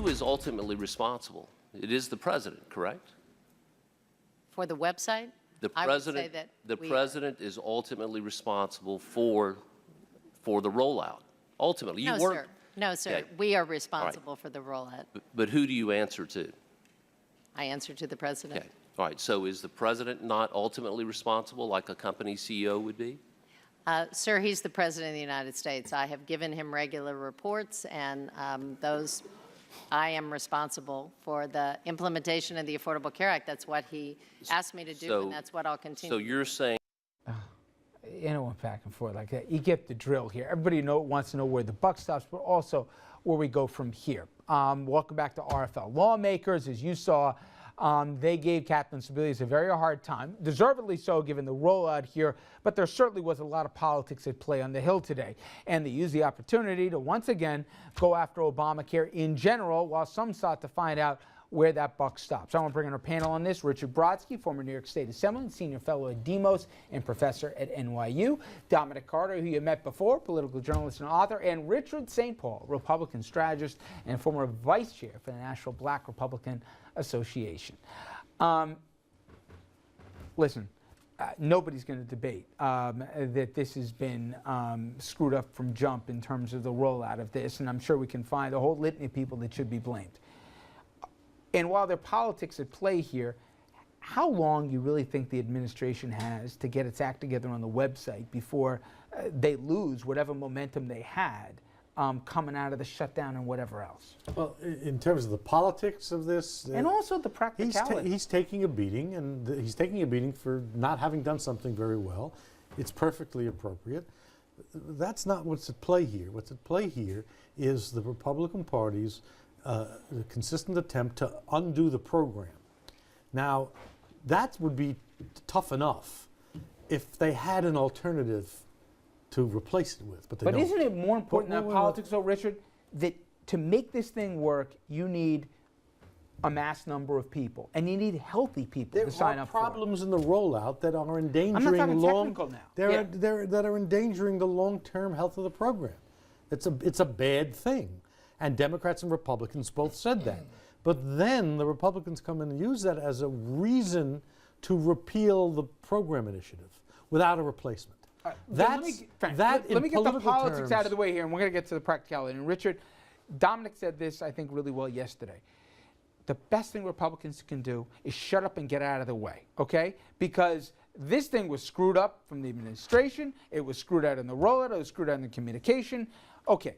who is ultimately responsible? It is the president, correct? For the website? The I would say president, that the we- president is ultimately responsible for the rollout. Ultimately, you No, weren't. sir. No, sir. Okay. We are responsible for the rollout. But who do you answer to? I answer to the president. Okay. All right. So is the president not ultimately responsible like a company CEO would be? Sir, he's the president of the United States. I have given him regular reports, and I am responsible for the implementation of the Affordable Care Act. That's what he asked me to do, and that's what I'll continue. So you're saying. Went back and forth like that. You get the drill here. Everybody wants to know where the buck stops, but also where we go from here. Welcome back to RFL. Lawmakers, as you saw, they gave Captain Sebelius a very hard time, deservedly so given the rollout here, but there certainly was a lot of politics at play on the Hill today. And they used the opportunity to once again go after Obamacare in general, while some sought to find out where that buck stops. I want to bring in our panel on this. Richard Brodsky, former New York State Assemblyman, senior fellow at Demos and professor at NYU. Dominic Carter, who you met before, political journalist and author. And Richard St. Paul, Republican strategist and former vice chair for the National Black Republican Association. Listen, nobody's going to debate that this has been screwed up from jump in terms of the rollout of this, and I'm sure we can find a whole litany of people that should be blamed. And while there are politics at play here, how long do you really think the administration has to get its act together on the website before they lose whatever momentum they had coming out of the shutdown and whatever else? Well, in terms of the politics of this, And also the practicality. he's taking a beating, and he's taking a beating for not having done something very well. It's perfectly appropriate. That's not what's at play here. What's at play here is the Republican Party's the consistent attempt to undo the program. Now, that would be tough enough if they had an alternative to replace it with, but they don't. Isn't it more important than politics, though, Richard, that to make this thing work, you need a mass number of people, and you need healthy people to sign up for it? There are problems in the rollout that are endangering I'm not talking technical now. that are endangering the long-term health of the program. It's a bad thing. And Democrats and Republicans both said that. But then the Republicans come in and use that as a reason to repeal the program initiative without a replacement. Let me get the politics out of the way here, and we're going to get to the practicality. And Richard, Dominic said this, I think, really well yesterday. The best thing Republicans can do is shut up and get out of the way, okay? Because this thing was screwed up from the administration. It was screwed out in the rollout. It was screwed out in the communication. Okay.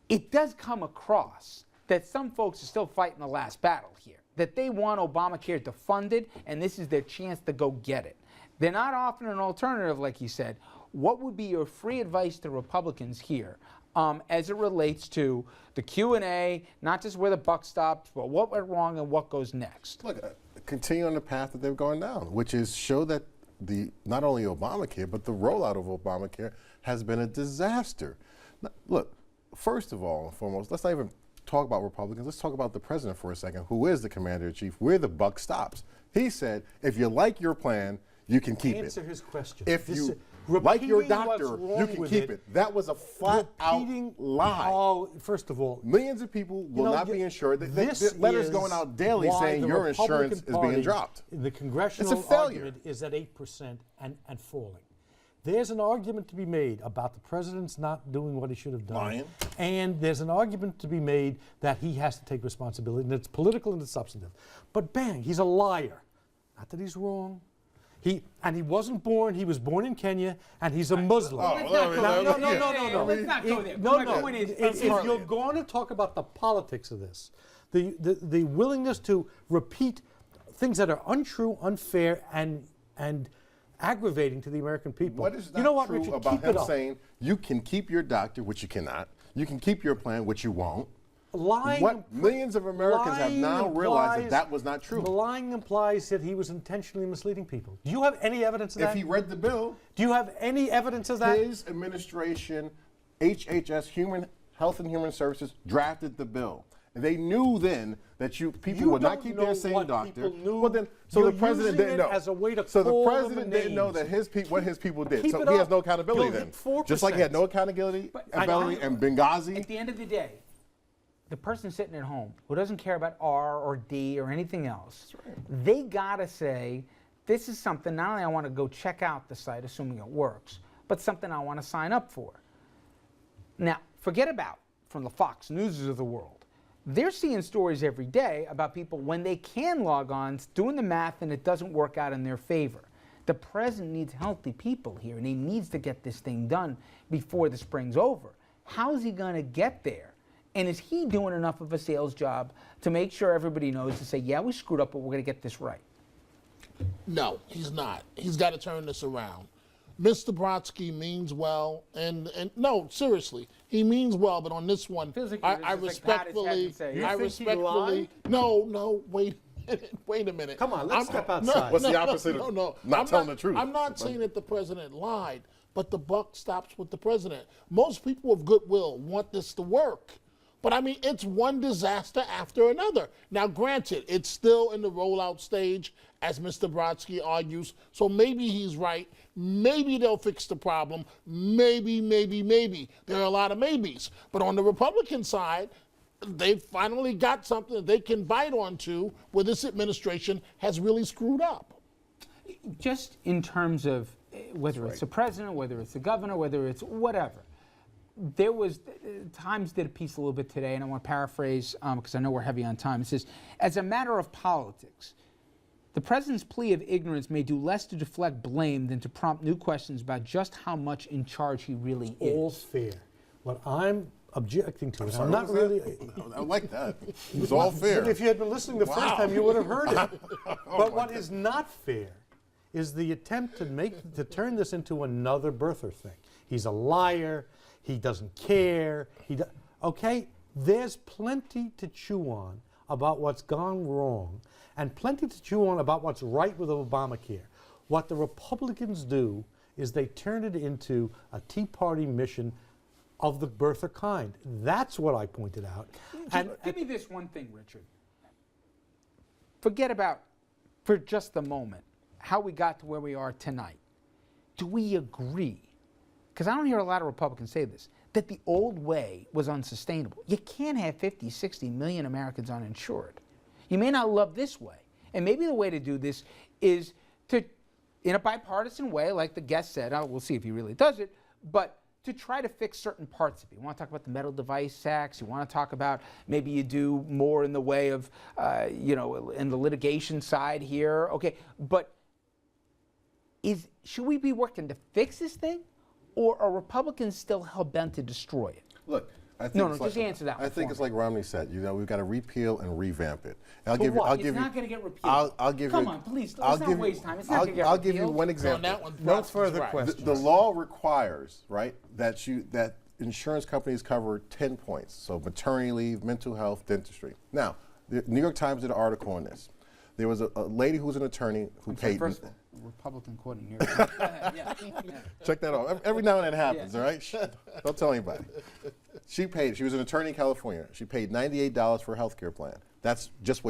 It does come across that some folks are still fighting the last battle here, that they want Obamacare to fund it, and this is their chance to go get it. They're not offering an alternative, like you said. What would be your free advice to Republicans here as it relates to the Q&A, not just where the buck stops, but what went wrong and what goes next? Look, continue on the path that they've gone down, which is show that not only Obamacare, but the rollout of Obamacare has been a disaster. Now, look, first of all and foremost, let's not even talk about Republicans. Let's talk about the president for a second, who is the commander-in-chief, where the buck stops. He said, if you like your plan, you can keep it. Answer his question. If you like your doctor, you can keep it. That was a flat-out lie. Oh, first of all, millions of people will not be insured. There's letters going out daily saying your insurance is being dropped. The congressional argument is at 8% and falling. There's an argument to be made about the president's not doing what he should have done. Lying. And there's an argument to be made that he has to take responsibility, and it's political and it's substantive. But bang, he's a liar. Not that he's wrong. He wasn't born, he was born in Kenya, and he's a Muslim. No. Let's not go there. No. If you're going to talk about the politics of this, the willingness to repeat things that are untrue, unfair, and aggravating to the American people. What is not true Richard, about keep him it up. saying you can keep your doctor, which you cannot, you can keep your plan, which you won't? Lying, what millions of Americans have now realized that that was not true. The lying implies that he was intentionally misleading people. Do you have any evidence of that? If he read the bill, do you have any evidence of that? His administration, HHS, Human Health and Human Services, drafted the bill. And they knew then that people would not keep their same doctor. Well, then, so the president didn't know. As a way to so the president didn't know that what his people did. So he has no accountability then. Just like he had no accountability in Benghazi. At the end of the day, the person sitting at home who doesn't care about R or D or anything else, they gotta say, this is something, not only I wanna go check out the site, assuming it works, but something I wanna sign up for. Now, forget about from the Fox Newses of the world. They're seeing stories every day about people when they can log on, doing the math, and it doesn't work out in their favor. The president needs healthy people here, and he needs to get this thing done before the spring's over. How is he going to get there? And is he doing enough of a sales job to make sure everybody knows to say, yeah, we screwed up, but we're going to get this right? No, he's not. He's got to turn this around. Mr. Brodsky means well, and no, seriously, he means well, but on this one, Feels like I you're just like pat his head respectfully, and say, You I think he respectfully, lied? no, wait a minute. Come on, let's step no, outside. What's the opposite of not telling the truth? I'm not saying that the president lied, but the buck stops with the president. Most people of goodwill want this to work. But I mean, it's one disaster after another. Now, granted, it's still in the rollout stage, as Mr. Brodsky argues, so maybe he's right. Maybe they'll fix the problem. Maybe. There are a lot of maybes. But on the Republican side, they've finally got something that they can bite onto where this administration has really screwed up. Just in terms of whether it's the president, whether it's the governor, whether it's whatever. There was, Times did a piece a little bit today, and I want to paraphrase because I know we're heavy on time. It says, as a matter of politics, the president's plea of ignorance may do less to deflect blame than to prompt new questions about just how much in charge he really is. All fair. What I'm objecting to, and Sorry, I'm not what was really. that? I like that. It was all fair. If you had been listening the first time, you would have heard it. Oh But what is not fair is the attempt to turn this into another birther thing. He's a liar. He doesn't care. Okay, there's plenty to chew on about what's gone wrong, and plenty to chew on about what's right with Obamacare. What the Republicans do is they turn it into a Tea Party mission of the birther kind. That's what I pointed out. Give me this one thing, Richard. Forget about, for just the moment, how we got to where we are tonight. Do we agree? Because I don't hear a lot of Republicans say this, that the old way was unsustainable. You can't have 50, 60 million Americans uninsured. You may not love this way. And maybe the way to do this is to, in a bipartisan way, like the guest said, we'll see if he really does it, but to try to fix certain parts of it. You want to talk about the metal device tax. You want to talk about maybe you do more in the way of, in the litigation side here. Okay, but should we be working to fix this thing? Or are Republicans still hell-bent to destroy it? Look, I think No, it's just like, answer that I one think for it's me. like Romney said. We've got to repeal and revamp it. And For what? It's you. not going to get repealed. I'll give Come you. on, please. I'll Let's not give waste you, time. It's not going to get I'll repealed. give you one So example. on that one, No Brodsky's further right. questions. The law requires, right, that insurance companies cover 10 points. So maternity leave, mental health, dentistry. Now, the New York Times did an article on this. There was a lady who was an attorney who paid. First of all, Republican quoting here. Check that out. Every now and then it happens, all right? Don't tell anybody. She was an attorney in California. She paid $98 for a health care plan. That's just what